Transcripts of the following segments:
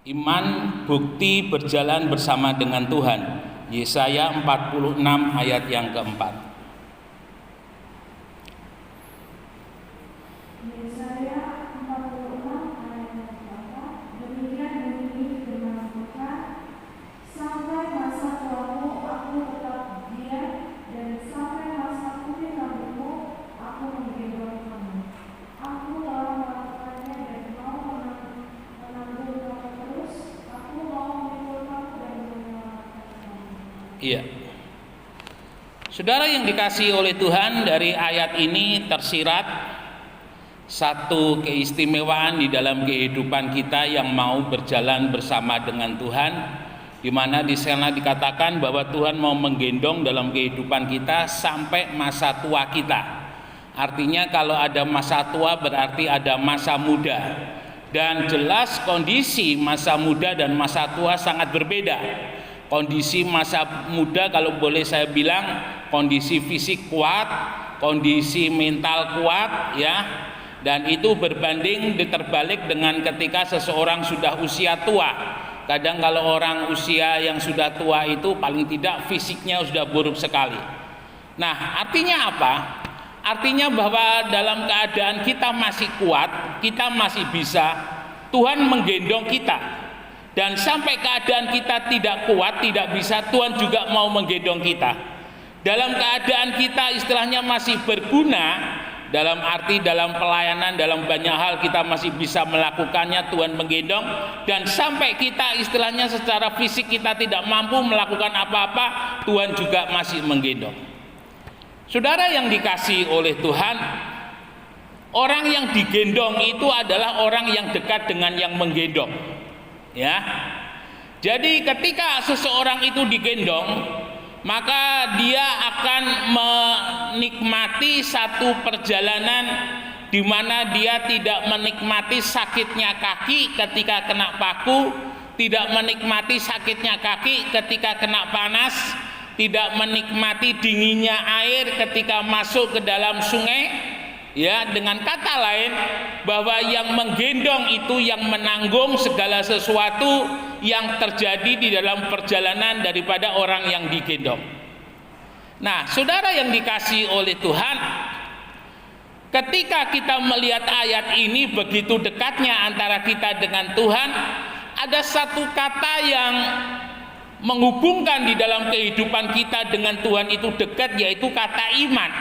Iman bukti berjalan bersama dengan Tuhan. Yesaya 46 ayat yang keempat. Yesaya 46 ayat yang keempat. Demikian bunyi firman Tuhan, sampai masa tuamu aku tetap diam, dan sampai masa putih rambutmu aku menggendong kamu. Aku telah melakukannya dan mau menanggung kamu terus. Aku mau memikul kamu dan menyelamatkan kamu. Iya. Saudara yang dikasihi oleh Tuhan, dari ayat ini tersirat satu keistimewaan di dalam kehidupan kita yang mau berjalan bersama dengan Tuhan, di mana di sana dikatakan bahwa Tuhan mau menggendong dalam kehidupan kita sampai masa tua kita. Artinya kalau ada masa tua berarti ada masa muda. Dan jelas kondisi masa muda dan masa tua sangat berbeda. Kondisi masa muda kalau boleh saya bilang kondisi fisik kuat, kondisi mental kuat ya. Dan itu berbanding diterbalik dengan ketika seseorang sudah usia tua. Kadang kalau orang usia yang sudah tua itu paling tidak fisiknya sudah buruk sekali. Nah, artinya apa? Artinya bahwa dalam keadaan kita masih kuat, kita masih bisa, Tuhan menggendong kita. Dan sampai keadaan kita tidak kuat, tidak bisa, Tuhan juga mau menggendong kita. Dalam keadaan kita istilahnya masih berguna, dalam arti dalam pelayanan, dalam banyak hal kita masih bisa melakukannya, Tuhan menggendong. Dan sampai kita istilahnya secara fisik kita tidak mampu melakukan apa-apa, Tuhan juga masih menggendong. Saudara yang dikasihi oleh Tuhan, orang yang digendong itu adalah orang yang dekat dengan yang menggendong. Ya. Jadi ketika seseorang itu digendong, maka dia akan menikmati satu perjalanan di mana dia tidak menikmati sakitnya kaki ketika kena paku, tidak menikmati sakitnya kaki ketika kena panas, tidak menikmati dinginnya air ketika masuk ke dalam sungai. Ya, dengan kata lain bahwa yang menggendong itu yang menanggung segala sesuatu yang terjadi di dalam perjalanan daripada orang yang digendong. Nah, saudara yang dikasihi oleh Tuhan, ketika kita melihat ayat ini begitu dekatnya antara kita dengan Tuhan, ada satu kata yang menghubungkan di dalam kehidupan kita dengan Tuhan itu dekat, yaitu kata iman.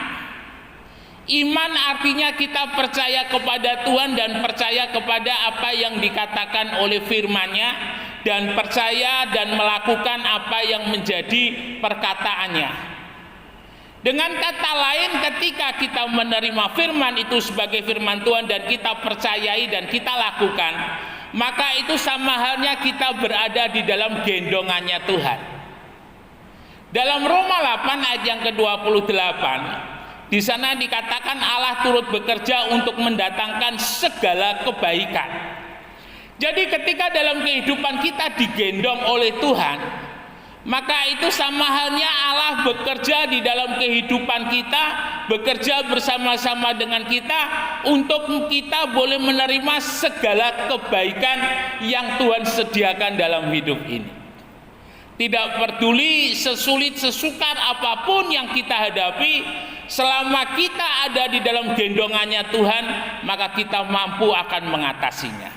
Iman artinya kita percaya kepada Tuhan dan percaya kepada apa yang dikatakan oleh firman-Nya, dan percaya dan melakukan apa yang menjadi perkataannya. Dengan kata lain, ketika kita menerima firman itu sebagai firman Tuhan dan kita percayai dan kita lakukan, maka itu sama halnya kita berada di dalam gendongannya Tuhan. Dalam Roma 8 ayat yang ke-28, di sana dikatakan Allah turut bekerja untuk mendatangkan segala kebaikan. Jadi ketika dalam kehidupan kita digendong oleh Tuhan, maka itu sama halnya Allah bekerja di dalam kehidupan kita, bekerja bersama-sama dengan kita untuk kita boleh menerima segala kebaikan yang Tuhan sediakan dalam hidup ini. Tidak peduli sesulit sesukar apapun yang kita hadapi, selama kita ada di dalam gendongannya Tuhan, maka kita mampu akan mengatasinya.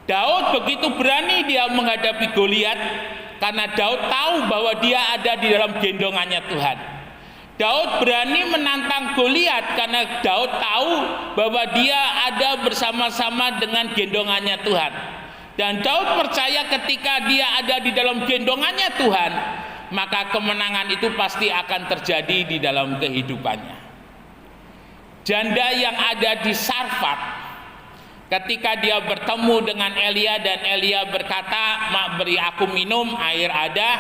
Daud begitu berani dia menghadapi Goliat, karena Daud tahu bahwa dia ada di dalam gendongannya Tuhan. Daud berani menantang Goliat karena Daud tahu bahwa dia ada bersama-sama dengan gendongannya Tuhan. Dan Daud percaya ketika dia ada di dalam gendongannya Tuhan, maka kemenangan itu pasti akan terjadi di dalam kehidupannya. Janda yang ada di Sarfat, ketika dia bertemu dengan Elia dan Elia berkata, "Mak, beri aku minum, air ada."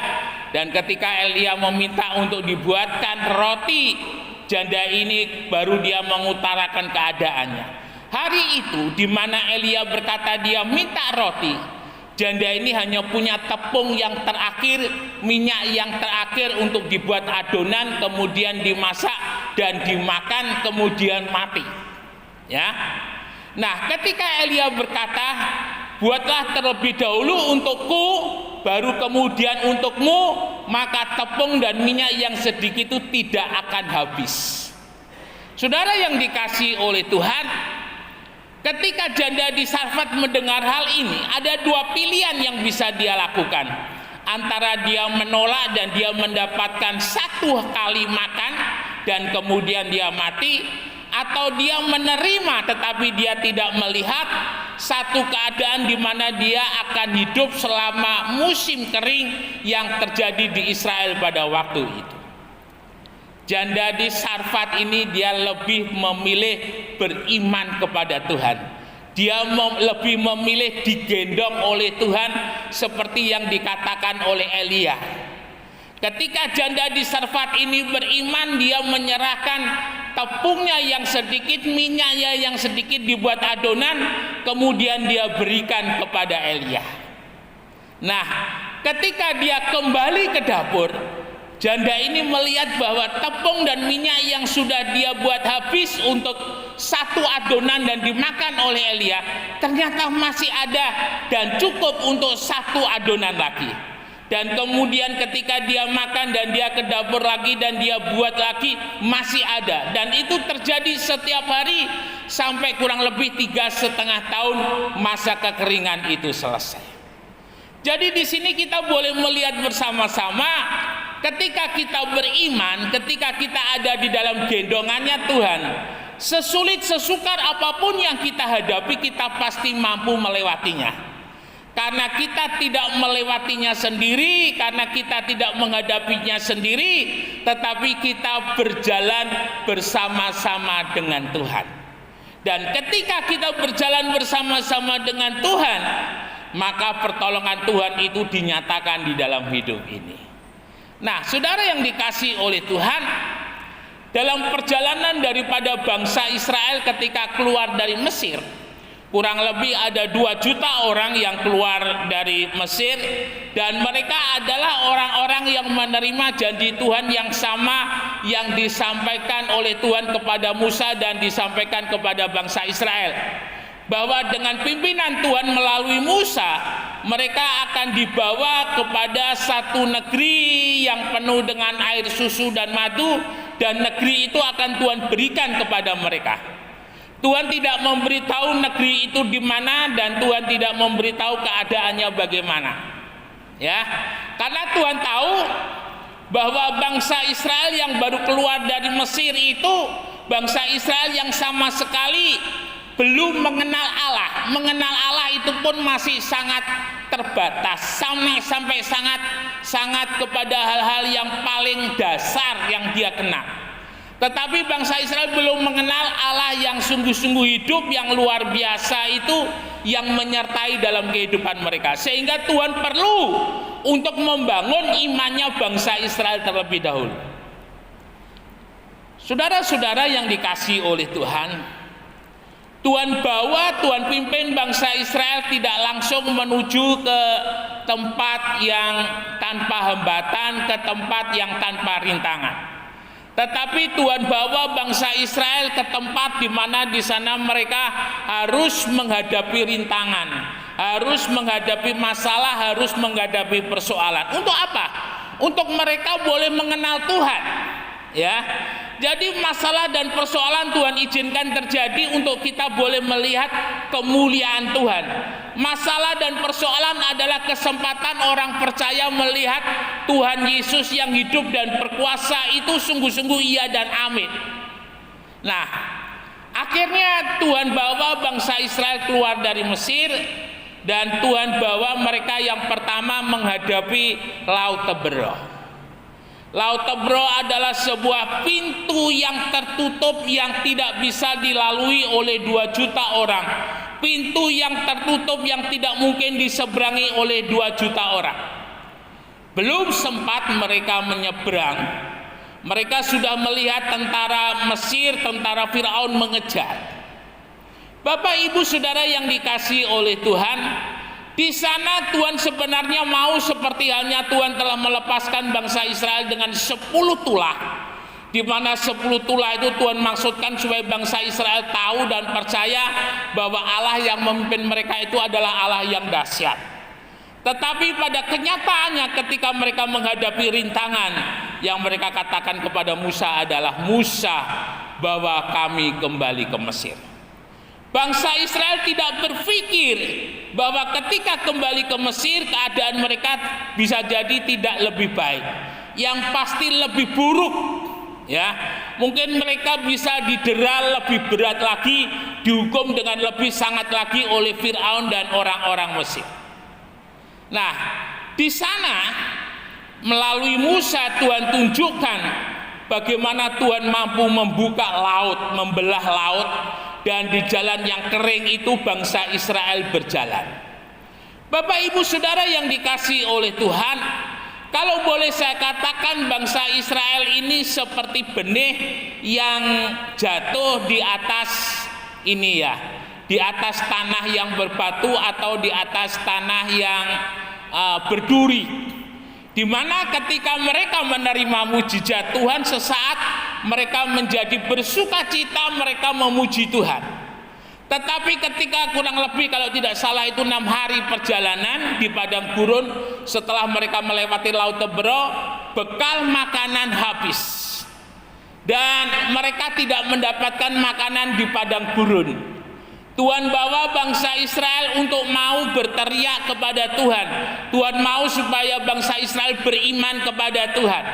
Dan ketika Elia meminta untuk dibuatkan roti, janda ini baru dia mengutarakan keadaannya. Hari itu di mana Elia berkata dia minta roti, janda ini hanya punya tepung yang terakhir, minyak yang terakhir untuk dibuat adonan, kemudian dimasak dan dimakan, kemudian mati. Ya. Nah, ketika Elia berkata, buatlah terlebih dahulu untukku, baru kemudian untukmu, maka tepung dan minyak yang sedikit itu tidak akan habis. Saudara yang dikasihi oleh Tuhan, ketika janda di Sarfat mendengar hal ini, ada dua pilihan yang bisa dia lakukan. Antara dia menolak dan dia mendapatkan satu kali makan dan kemudian dia mati, atau dia menerima tetapi dia tidak melihat satu keadaan di mana dia akan hidup selama musim kering yang terjadi di Israel pada waktu itu. Janda di Sarfat ini dia lebih memilih beriman kepada Tuhan. Dia lebih memilih digendong oleh Tuhan seperti yang dikatakan oleh Elia. Ketika janda di Sarfat ini beriman, dia menyerahkan tepungnya yang sedikit, minyaknya yang sedikit dibuat adonan, kemudian dia berikan kepada Elia. Nah, ketika dia kembali ke dapur, janda ini melihat bahwa tepung dan minyak yang sudah dia buat habis untuk satu adonan dan dimakan oleh Elia, ternyata masih ada dan cukup untuk satu adonan lagi. Dan kemudian ketika dia makan dan dia ke dapur lagi dan dia buat lagi, masih ada. Dan itu terjadi setiap hari sampai kurang lebih 3,5 tahun masa kekeringan itu selesai. Jadi di sini kita boleh melihat bersama-sama, ketika kita beriman, ketika kita ada di dalam gendongannya Tuhan, sesulit sesukar apapun yang kita hadapi, kita pasti mampu melewatinya. Karena kita tidak melewatinya sendiri, karena kita tidak menghadapinya sendiri, tetapi kita berjalan bersama-sama dengan Tuhan. Dan ketika kita berjalan bersama-sama dengan Tuhan, maka pertolongan Tuhan itu dinyatakan di dalam hidup ini. Nah, saudara yang dikasihi oleh Tuhan, dalam perjalanan daripada bangsa Israel ketika keluar dari Mesir, kurang lebih ada 2 juta orang yang keluar dari Mesir, dan mereka adalah orang-orang yang menerima janji Tuhan yang sama yang disampaikan oleh Tuhan kepada Musa dan disampaikan kepada bangsa Israel, bahwa dengan pimpinan Tuhan melalui Musa, mereka akan dibawa kepada satu negeri yang penuh dengan air susu dan madu, dan negeri itu akan Tuhan berikan kepada mereka. Tuhan tidak memberitahu negeri itu di mana, dan Tuhan tidak memberitahu keadaannya bagaimana. Ya, karena Tuhan tahu bahwa bangsa Israel yang baru keluar dari Mesir itu bangsa Israel yang sama sekali belum mengenal Allah. Mengenal Allah itu pun masih sangat terbatas, sampai sangat kepada hal-hal yang paling dasar yang dia kenal. Tetapi bangsa Israel belum mengenal Allah yang sungguh-sungguh hidup, yang luar biasa itu, yang menyertai dalam kehidupan mereka. Sehingga Tuhan perlu untuk membangun imannya bangsa Israel terlebih dahulu. Saudara-saudara yang dikasihi oleh Tuhan, Tuhan bawa, Tuhan pimpin bangsa Israel tidak langsung menuju ke tempat yang tanpa hambatan, ke tempat yang tanpa rintangan. Tetapi Tuhan bawa bangsa Israel ke tempat di mana di sana mereka harus menghadapi rintangan, harus menghadapi masalah, harus menghadapi persoalan. Untuk apa? Untuk mereka boleh mengenal Tuhan. Ya. Jadi masalah dan persoalan Tuhan izinkan terjadi untuk kita boleh melihat kemuliaan Tuhan. Masalah dan persoalan adalah kesempatan orang percaya melihat Tuhan Yesus yang hidup dan berkuasa itu sungguh-sungguh iya dan amin. Nah, akhirnya Tuhan bawa bangsa Israel keluar dari Mesir, dan Tuhan bawa mereka yang pertama menghadapi Laut Teberau. Laut Teberau adalah sebuah pintu yang tertutup yang tidak bisa dilalui oleh 2 juta orang. Pintu yang tertutup yang tidak mungkin diseberangi oleh 2 juta orang. Belum sempat mereka menyeberang, mereka sudah melihat tentara Mesir, tentara Firaun mengejar. Bapak Ibu Saudara yang dikasihi oleh Tuhan, di sana Tuhan sebenarnya mau seperti halnya Tuhan telah melepaskan bangsa Israel dengan 10 tulah. di mana 10 tulah itu Tuhan maksudkan supaya bangsa Israel tahu dan percaya bahwa Allah yang memimpin mereka itu adalah Allah yang dahsyat. Tetapi pada kenyataannya ketika mereka menghadapi rintangan, yang mereka katakan kepada Musa adalah, Musa, bawa kami kembali ke Mesir. Bangsa Israel tidak berpikir bahwa ketika kembali ke Mesir keadaan mereka bisa jadi tidak lebih baik, yang pasti lebih buruk. Ya, mungkin mereka bisa didera lebih berat lagi, dihukum dengan lebih sangat lagi oleh Firaun dan orang-orang Mesir. Nah, di sana melalui Musa Tuhan tunjukkan bagaimana Tuhan mampu membuka laut, membelah laut, dan di jalan yang kering itu bangsa Israel berjalan. Bapak Ibu Saudara yang dikasihi oleh Tuhan, kalau boleh saya katakan bangsa Israel ini seperti benih yang jatuh di atas ini ya, di atas tanah yang berbatu atau di atas tanah yang berduri, di mana ketika mereka menerima mujizat Tuhan sesaat mereka menjadi bersukacita, mereka memuji Tuhan. Tetapi ketika kurang lebih kalau tidak salah itu 6 hari perjalanan di padang gurun, setelah mereka melewati Laut Tebero, bekal makanan habis dan mereka tidak mendapatkan makanan di padang gurun. Tuhan bawa bangsa Israel untuk mau berteriak kepada Tuhan. Tuhan mau supaya bangsa Israel beriman kepada Tuhan.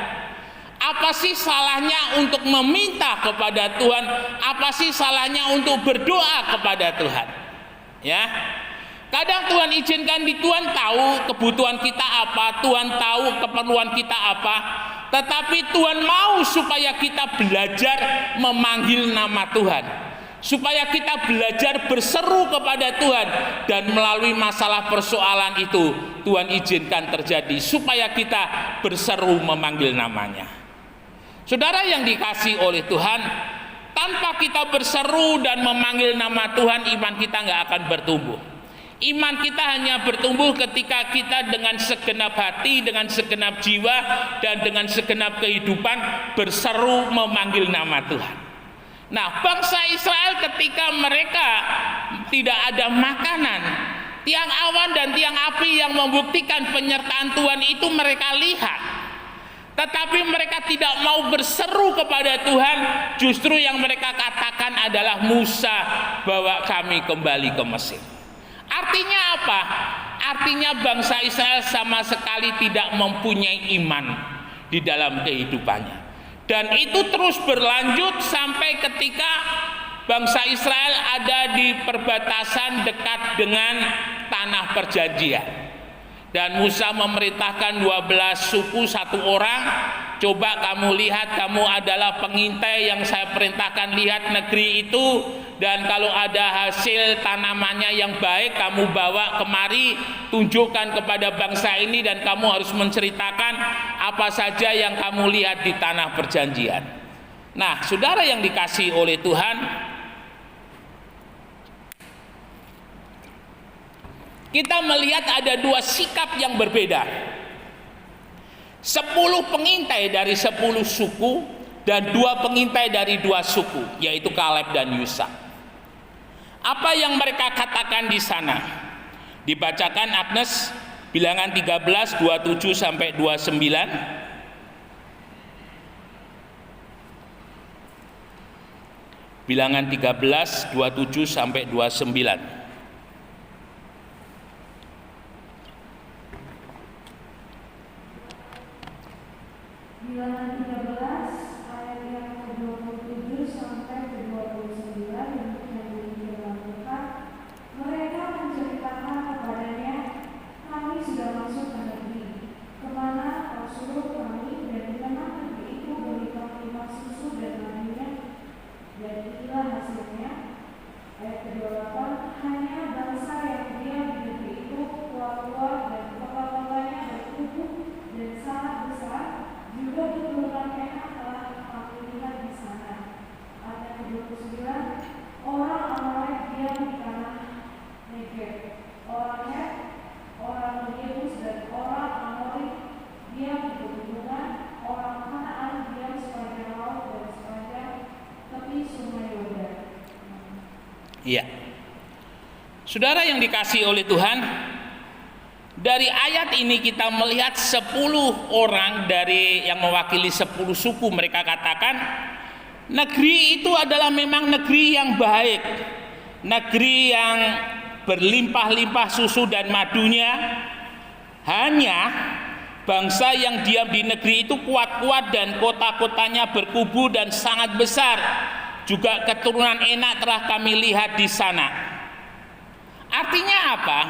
Apa sih salahnya untuk meminta kepada Tuhan? Apa sih salahnya untuk berdoa kepada Tuhan? Ya, kadang Tuhan izinkan Tuhan tahu kebutuhan kita apa, Tuhan tahu keperluan kita apa, tetapi Tuhan mau supaya kita belajar memanggil nama Tuhan, supaya kita belajar berseru kepada Tuhan, dan melalui masalah persoalan itu Tuhan izinkan terjadi supaya kita berseru memanggil namanya. Saudara yang dikasihi oleh Tuhan, tanpa kita berseru dan memanggil nama Tuhan, iman kita nggak akan bertumbuh. Iman kita hanya bertumbuh ketika kita dengan segenap hati, dengan segenap jiwa, dan dengan segenap kehidupan berseru memanggil nama Tuhan. Nah, bangsa Israel ketika mereka tidak ada makanan, tiang awan dan tiang api yang membuktikan penyertaan Tuhan itu mereka lihat. Tetapi mereka tidak mau berseru kepada Tuhan, justru yang mereka katakan adalah, Musa, bawa kami kembali ke Mesir. Artinya apa? Artinya bangsa Israel sama sekali tidak mempunyai iman di dalam kehidupannya. Dan itu terus berlanjut sampai ketika bangsa Israel ada di perbatasan dekat dengan tanah perjanjian. Dan Musa memerintahkan 12 suku 1 orang, coba kamu lihat, kamu adalah pengintai yang saya perintahkan, lihat negeri itu, dan kalau ada hasil tanamannya yang baik kamu bawa kemari, tunjukkan kepada bangsa ini, dan kamu harus menceritakan apa saja yang kamu lihat di tanah perjanjian. Nah, saudara yang dikasihi oleh Tuhan, kita melihat ada 2 sikap yang berbeda. 10 pengintai dari 10 suku dan 2 pengintai dari 2 suku, yaitu Kaleb dan Yusa. Apa yang mereka katakan di sana? Dibacakan Agnes, Bilangan 13 27 sampai 29. Bilangan 13 27 sampai 29. Bilangan 13 ayat yang ke-27 sampai ke-29 yang demikian Tuhan, mereka menceritakan kepadanya, kami sudah masuk ke negeri, kemana kau suruh kami, dan memang negeri itu berlimpah-limpah susu dan madunya, dan inilah hasilnya. Ayat ke-28, hanya bangsa yang diam di negeri itu tua-tua dan kepala-kepalanya bertubuh dan sangat besar, juga keturunannya Iya. Saudara yang dikasihi oleh Tuhan, dari ayat ini kita melihat 10 orang dari yang mewakili 10 suku. Mereka katakan negeri itu adalah memang negeri yang baik, negeri yang berlimpah-limpah susu dan madunya. Hanya bangsa yang diam di negeri itu kuat-kuat dan kota-kotanya berkubu dan sangat besar. Juga keturunan enak telah kami lihat di sana. Artinya apa?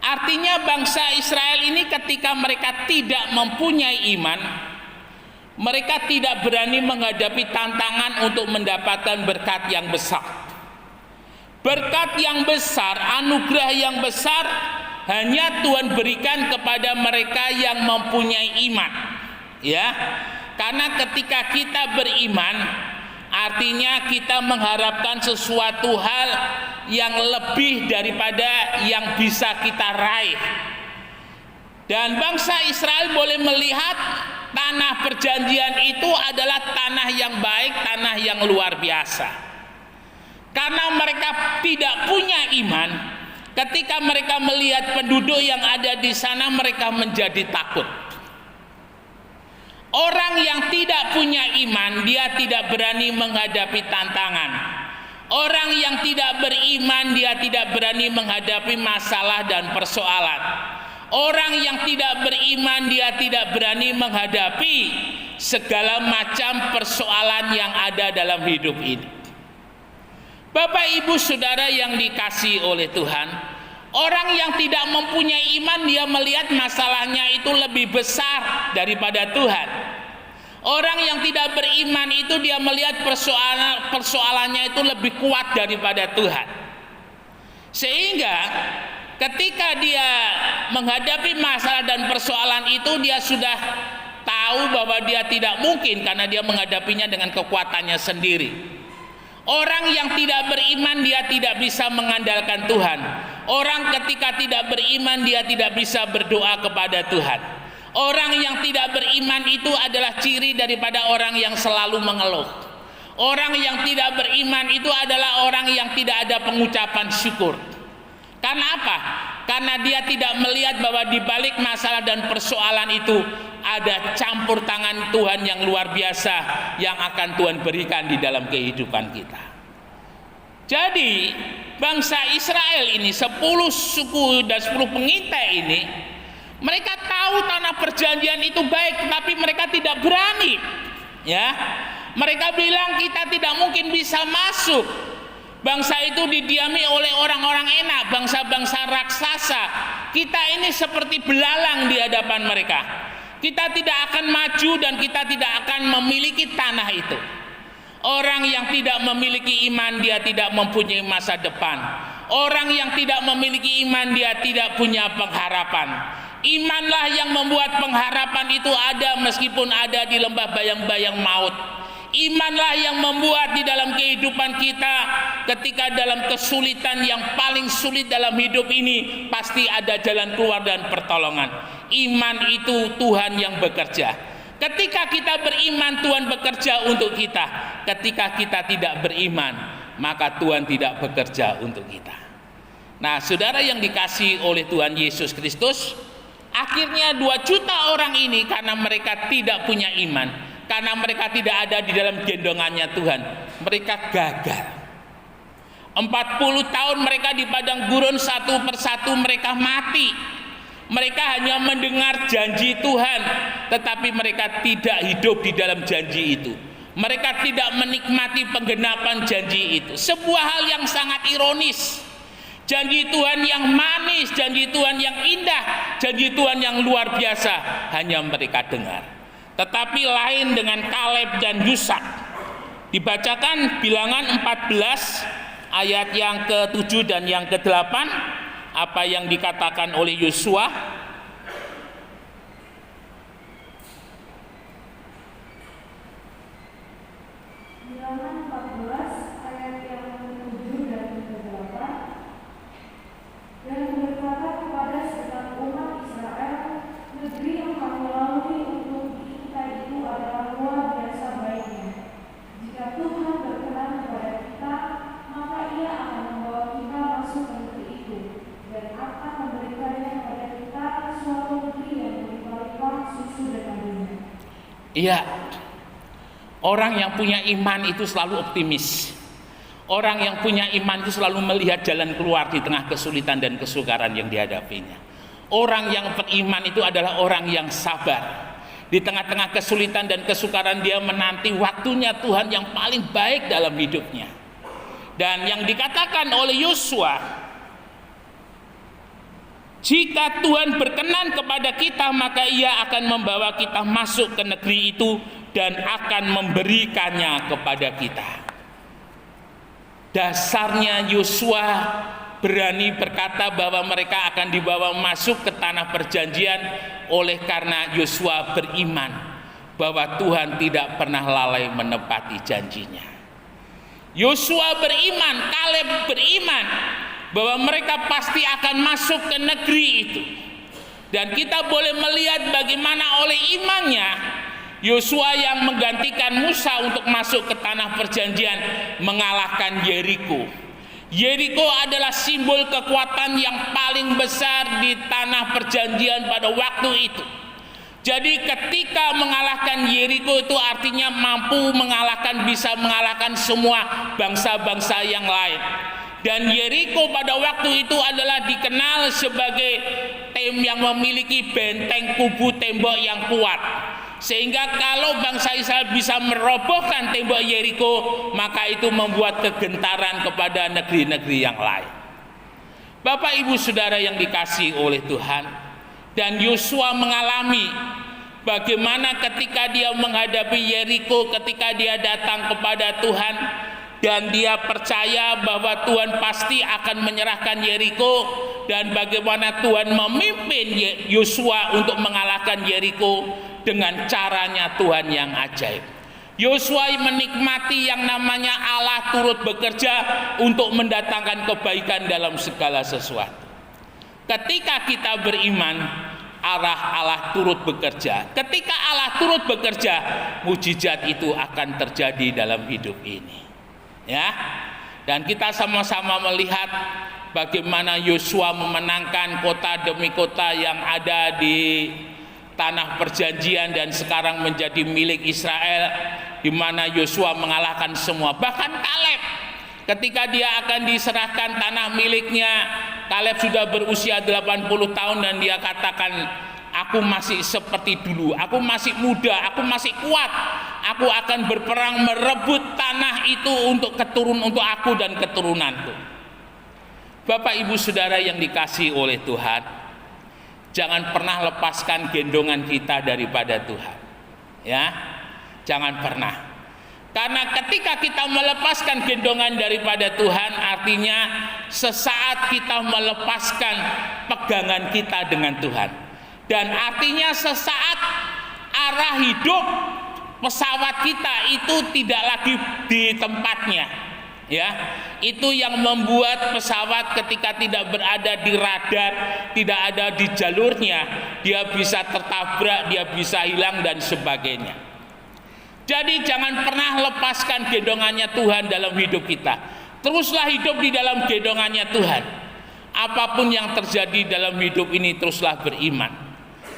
Artinya bangsa Israel ini ketika mereka tidak mempunyai iman, mereka tidak berani menghadapi tantangan untuk mendapatkan berkat yang besar. Berkat yang besar, anugerah yang besar hanya Tuhan berikan kepada mereka yang mempunyai iman. Ya. Karena ketika kita beriman, artinya kita mengharapkan sesuatu hal yang lebih daripada yang bisa kita raih. Dan bangsa Israel boleh melihat tanah perjanjian itu adalah tanah yang baik, tanah yang luar biasa. Karena mereka tidak punya iman, ketika mereka melihat penduduk yang ada di sana, mereka menjadi takut. Orang yang tidak punya iman, dia tidak berani menghadapi tantangan. Orang yang tidak beriman, dia tidak berani menghadapi masalah dan persoalan. Orang yang tidak beriman, dia tidak berani menghadapi segala macam persoalan yang ada dalam hidup ini. Bapak, Ibu, Saudara yang dikasihi oleh Tuhan, orang yang tidak mempunyai iman, dia melihat masalahnya itu lebih besar daripada Tuhan. Orang yang tidak beriman itu dia melihat persoalannya itu lebih kuat daripada Tuhan. Sehingga ketika dia menghadapi masalah dan persoalan itu, dia sudah tahu bahwa dia tidak mungkin karena dia menghadapinya dengan kekuatannya sendiri. Orang yang tidak beriman, dia tidak bisa mengandalkan Tuhan. Orang ketika tidak beriman, dia tidak bisa berdoa kepada Tuhan. Orang yang tidak beriman itu adalah ciri daripada orang yang selalu mengeluh. Orang yang tidak beriman itu adalah orang yang tidak ada pengucapan syukur. Karena apa? Karena dia tidak melihat bahwa di balik masalah dan persoalan itu ada campur tangan Tuhan yang luar biasa yang akan Tuhan berikan di dalam kehidupan kita. Jadi bangsa Israel ini 10 suku dan 10 pengintai ini, mereka tahu tanah perjanjian itu baik, tetapi mereka tidak berani. Ya, mereka bilang kita tidak mungkin bisa masuk. Bangsa itu didiami oleh orang-orang enak, bangsa-bangsa raksasa. Kita ini seperti belalang di hadapan mereka. Kita tidak akan maju dan kita tidak akan memiliki tanah itu. Orang yang tidak memiliki iman, dia tidak mempunyai masa depan. Orang yang tidak memiliki iman, dia tidak punya pengharapan. Imanlah yang membuat pengharapan itu ada meskipun ada di lembah bayang-bayang maut. Imanlah yang membuat di dalam kehidupan kita ketika dalam kesulitan yang paling sulit dalam hidup ini pasti ada jalan keluar dan pertolongan. Iman itu Tuhan yang bekerja. Ketika kita beriman, Tuhan bekerja untuk kita. Ketika kita tidak beriman, maka Tuhan tidak bekerja untuk kita. Nah, saudara yang dikasihi oleh Tuhan Yesus Kristus, akhirnya 2 juta orang ini karena mereka tidak punya iman, karena mereka tidak ada di dalam gendongannya Tuhan, mereka gagal. 40 tahun mereka di padang gurun, satu persatu mereka mati. Mereka hanya mendengar janji Tuhan, tetapi mereka tidak hidup di dalam janji itu. Mereka tidak menikmati penggenapan janji itu. Sebuah hal yang sangat ironis. Janji Tuhan yang manis, janji Tuhan yang indah, janji Tuhan yang luar biasa hanya mereka dengar. Tetapi lain dengan Kaleb dan Yusak. Dibacakan Bilangan 14 ayat yang ke-7 dan yang ke-8, apa yang dikatakan oleh Yosua. Bilangan 14 ayat yang ke-7 dan ke-8. Dan berkata kepada segenap umat Israel, negeri yang kamu lalui untuk kita itu adalah luar biasa baiknya. Jika Tuhan berkenan kepada kita, maka Ia Iya, orang yang punya iman itu selalu optimis. Orang yang punya iman itu selalu melihat jalan keluar di tengah kesulitan dan kesukaran yang dihadapinya. Orang yang beriman itu adalah orang yang sabar. Di tengah-tengah kesulitan dan kesukaran dia menanti waktunya Tuhan yang paling baik dalam hidupnya. Dan yang dikatakan oleh Yosua, jika Tuhan berkenan kepada kita, maka Ia akan membawa kita masuk ke negeri itu dan akan memberikannya kepada kita. Dasarnya Yosua berani berkata bahwa mereka akan dibawa masuk ke tanah perjanjian oleh karena Yosua beriman bahwa Tuhan tidak pernah lalai menepati janjinya. Yosua beriman, Kaleb beriman bahwa mereka pasti akan masuk ke negeri itu. Dan kita boleh melihat bagaimana oleh imannya Yosua yang menggantikan Musa untuk masuk ke tanah perjanjian mengalahkan Yeriko. Yeriko adalah simbol kekuatan yang paling besar di tanah perjanjian pada waktu itu. Jadi ketika mengalahkan Yeriko itu artinya mampu bisa mengalahkan semua bangsa-bangsa yang lain. Dan Yeriko pada waktu itu adalah dikenal sebagai yang memiliki benteng kubu tembok yang kuat. Sehingga kalau bangsa Israel bisa merobohkan tembok Yeriko, maka itu membuat kegentaran kepada negeri-negeri yang lain. Bapak Ibu Saudara yang dikasihi oleh Tuhan, dan Yosua mengalami bagaimana ketika dia menghadapi Yeriko, ketika dia datang kepada Tuhan dan dia percaya bahwa Tuhan pasti akan menyerahkan Yeriko, dan bagaimana Tuhan memimpin Yosua untuk mengalahkan Yeriko dengan caranya Tuhan yang ajaib. Yosua menikmati yang namanya Allah turut bekerja untuk mendatangkan kebaikan dalam segala sesuatu. Ketika kita beriman, Allah turut bekerja. Ketika Allah turut bekerja, mujizat itu akan terjadi dalam hidup ini. Ya, dan kita sama-sama melihat bagaimana Yosua memenangkan kota demi kota yang ada di tanah perjanjian dan sekarang menjadi milik Israel, di mana Yosua mengalahkan semua. Bahkan Kaleb, ketika dia akan diserahkan tanah miliknya, Kaleb sudah berusia 80 tahun dan dia katakan, aku masih seperti dulu, aku masih muda, aku masih kuat, aku akan berperang merebut tanah itu untuk aku dan keturunanku. Bapak Ibu Saudara yang dikasihi oleh Tuhan, jangan pernah lepaskan gendongan kita daripada Tuhan. Ya, jangan pernah. Karena ketika kita melepaskan gendongan daripada Tuhan, artinya sesaat kita melepaskan pegangan kita dengan Tuhan. Dan artinya sesaat arah hidup pesawat kita itu tidak lagi di tempatnya. Ya, itu yang membuat pesawat ketika tidak berada di radar, tidak ada di jalurnya, dia bisa tertabrak, dia bisa hilang dan sebagainya. Jadi jangan pernah lepaskan gendongannya Tuhan dalam hidup kita. Teruslah hidup di dalam gendongannya Tuhan. Apapun yang terjadi dalam hidup ini, teruslah beriman.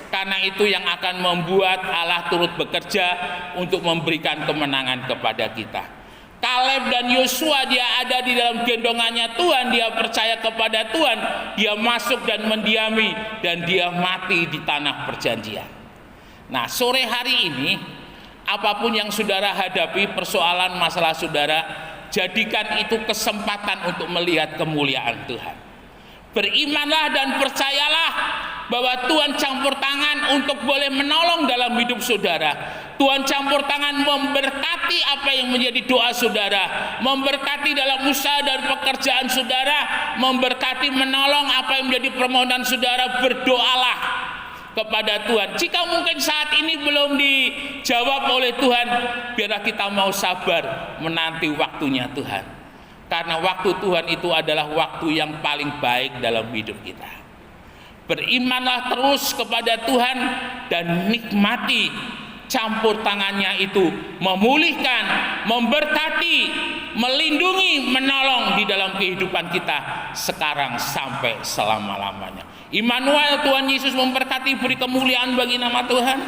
Karena itu yang akan membuat Allah turut bekerja untuk memberikan kemenangan kepada kita. Kaleb dan Yosua, dia ada di dalam gendongannya Tuhan, dia percaya kepada Tuhan, dia masuk dan mendiami, dan dia mati di tanah perjanjian. Nah, sore hari ini, apapun yang saudara hadapi, persoalan masalah saudara, jadikan itu kesempatan untuk melihat kemuliaan Tuhan. Berimanlah dan percayalah bahwa Tuhan campur tangan untuk boleh menolong dalam hidup saudara. Tuhan campur tangan memberkati apa yang menjadi doa saudara, memberkati dalam usaha dan pekerjaan saudara, memberkati menolong apa yang menjadi permohonan saudara. Berdoalah kepada Tuhan. Jika mungkin saat ini belum dijawab oleh Tuhan, biarlah kita mau sabar menanti waktunya Tuhan. Karena waktu Tuhan itu adalah waktu yang paling baik dalam hidup kita. Berimanlah terus kepada Tuhan dan nikmati campur tangannya itu, memulihkan, memberkati, melindungi, menolong di dalam kehidupan kita sekarang sampai selama-lamanya. Immanuel, Tuhan Yesus memberkati, beri kemuliaan bagi nama Tuhan.